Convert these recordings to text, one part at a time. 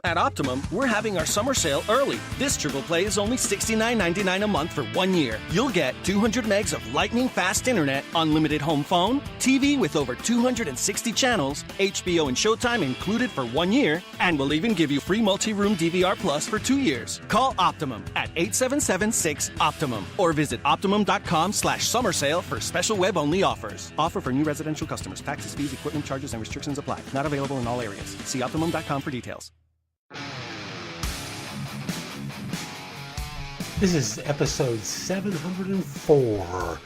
At Optimum, we're having our summer sale early. This triple play is only $69.99 a month for 1 year. You'll get 200 megs of lightning-fast internet, unlimited home phone, TV with over 260 channels, HBO and Showtime included for 1 year, and we'll even give you free multi-room DVR Plus for 2 years. Call Optimum at 877-6-OPTIMUM or visit Optimum.com/summer sale for special web-only offers. Offer for new residential customers. Taxes, fees, equipment charges, and restrictions apply. Not available in all areas. See Optimum.com for details. This is episode 704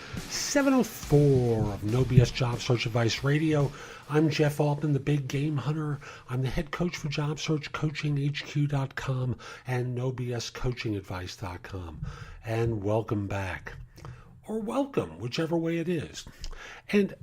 of No BS Job Search Advice Radio. I'm Jeff Altman, the big game hunter. I'm the head coach for JobSearch.Coaching.HQ.com and NoBSCoachingAdvice.com. And welcome back. Or welcome, whichever way it is. And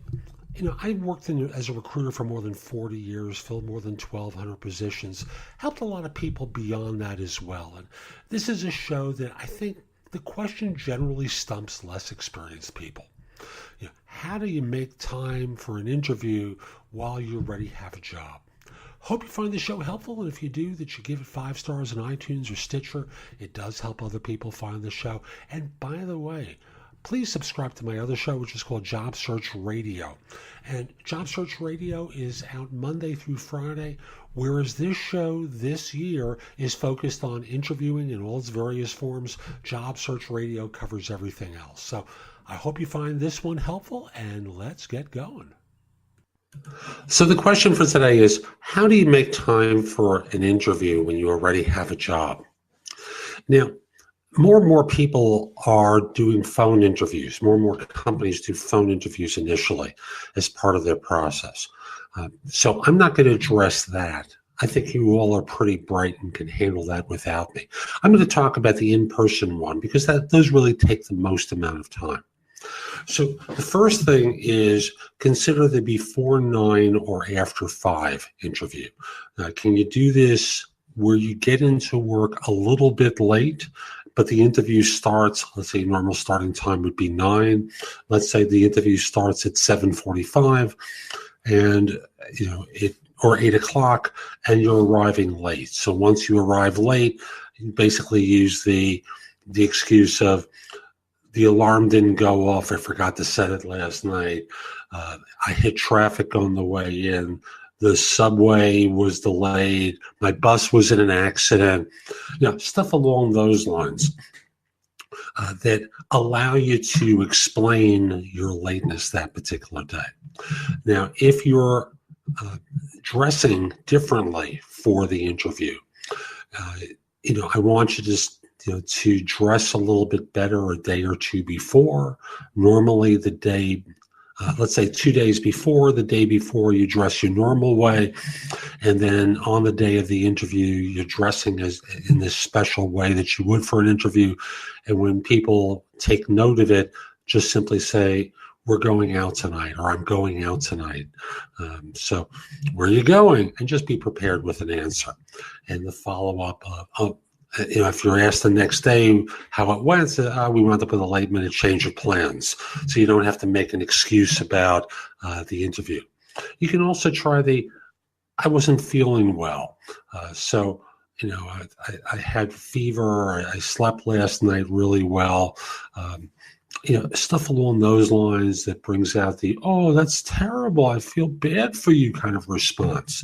I've worked as a recruiter for more than 40 years, filled more than 1,200 positions, helped a lot of people beyond that as well. And this is a show that I think the question generally stumps less experienced people. How do you make time for an interview while you already have a job? Hope you find the show helpful, and if you do, that you give it 5 stars on iTunes or Stitcher. It does help other people find the show. And by the way, please subscribe to my other show, which is called Job Search Radio. And Job Search Radio is out Monday through Friday, whereas this show this year is focused on interviewing in all its various forms. Job Search Radio covers everything else. So I hope you find this one helpful, and let's get going. So the question for today is, how do you make time for an interview when you already have a job? Now, more and more people are doing phone interviews. More and more companies do phone interviews initially as part of their process. So I'm not going to address that. I think you all are pretty bright and can handle that without me. I'm going to talk about the in-person one because those really take the most amount of time. So the first thing is consider the before 9 or after 5 interview. Can you do this where you get into work a little bit late, but the interview starts, let's say normal starting time would be 9. Let's say the interview starts at 7:45 and or 8 o'clock and you're arriving late. So once you arrive late, you basically use the excuse of the alarm didn't go off. I forgot to set it last night. I hit traffic on the way in. The subway was delayed. My bus was in an accident. Stuff along those lines that allow you to explain your lateness that particular day. Now, if you're dressing differently for the interview, I want you to dress a little bit better a day or two before. Normally the day, let's say 2 days before, the day before you dress your normal way. And then on the day of the interview, you're dressing in this special way that you would for an interview. And when people take note of it, just simply say, we're going out tonight, or I'm going out tonight. So where are you going? And just be prepared with an answer. And the follow-up if you're asked the next day how it went, we wound up with a late-minute change of plans. So you don't have to make an excuse about the interview. You can also try I wasn't feeling well. I had fever. I slept last night really well. Stuff along those lines that brings out the, oh, that's terrible, I feel bad for you kind of response.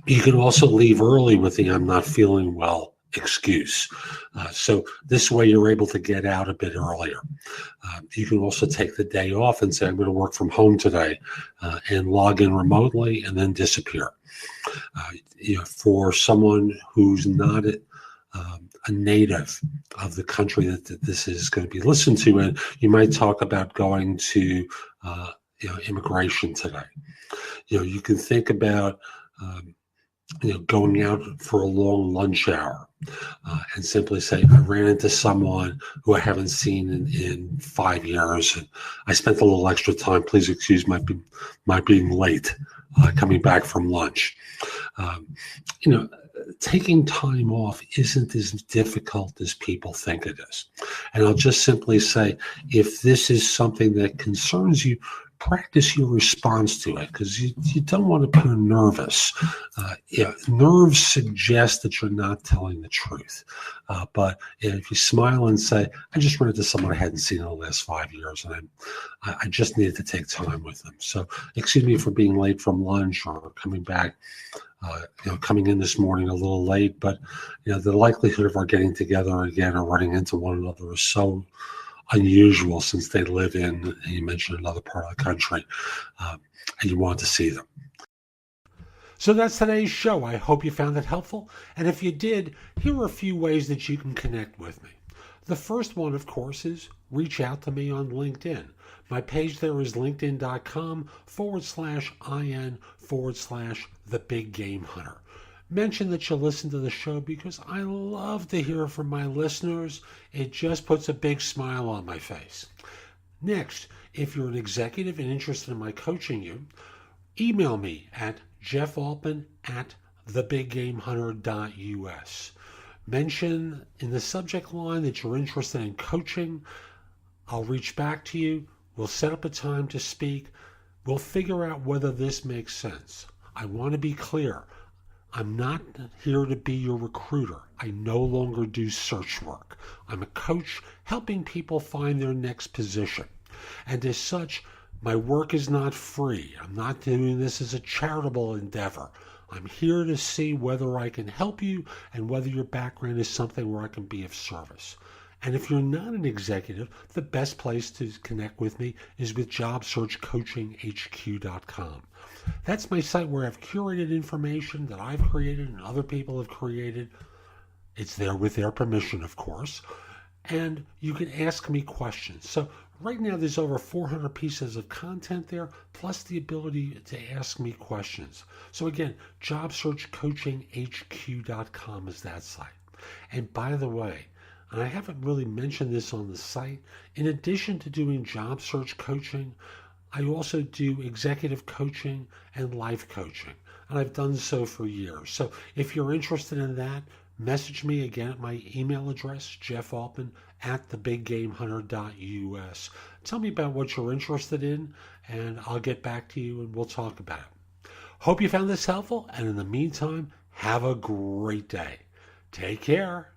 You can also leave early with the I'm not feeling well excuse. So this way you're able to get out a bit earlier. You can also take the day off and say, I'm going to work from home today and log in remotely and then disappear. For someone who's not a native of the country that this is going to be listened to, and you might talk about going to immigration today. You can think about going out for a long lunch hour and simply say, I ran into someone who I haven't seen in 5 years, and I spent a little extra time. Please excuse my being late coming back from lunch. Taking time off isn't as difficult as people think it is. And I'll just simply say, if this is something that concerns you, practice your response to it, because you don't want to appear nervous. Nerves suggest that you're not telling the truth. But if you smile and say, I just ran into someone I hadn't seen in the last 5 years, and I just needed to take time with them. So excuse me for being late from lunch or coming back, coming in this morning a little late, but the likelihood of our getting together again or running into one another is so unusual, since they live in, you mentioned, another part of the country, and you want to see them. So that's today's show. I hope you found it helpful. And if you did, here are a few ways that you can connect with me. The first one, of course, is reach out to me on LinkedIn. My page there is linkedin.com/IN/The Big Game Hunter. Mention that you listen to the show, because I love to hear from my listeners. It just puts a big smile on my face. Next, if you're an executive and interested in my coaching you, email me at jeffaltman@thebiggamehunter.us. Mention in the subject line that you're interested in coaching. I'll reach back to you. We'll set up a time to speak. We'll figure out whether this makes sense. I want to be clear. I'm not here to be your recruiter. I no longer do search work. I'm a coach helping people find their next position. And as such, my work is not free. I'm not doing this as a charitable endeavor. I'm here to see whether I can help you and whether your background is something where I can be of service. And if you're not an executive, the best place to connect with me is with JobSearch.CoachingHQ.com. That's my site where I've curated information that I've created and other people have created. It's there with their permission, of course. And you can ask me questions. So right now there's over 400 pieces of content there, plus the ability to ask me questions. So again, JobSearch.CoachingHQ.com is that site. And by the way, and I haven't really mentioned this on the site, in addition to doing job search coaching, I also do executive coaching and life coaching. And I've done so for years. So if you're interested in that, message me again at my email address, jeffaltman@thebiggamehunter.us. Tell me about what you're interested in, and I'll get back to you and we'll talk about it. Hope you found this helpful, and in the meantime, have a great day. Take care.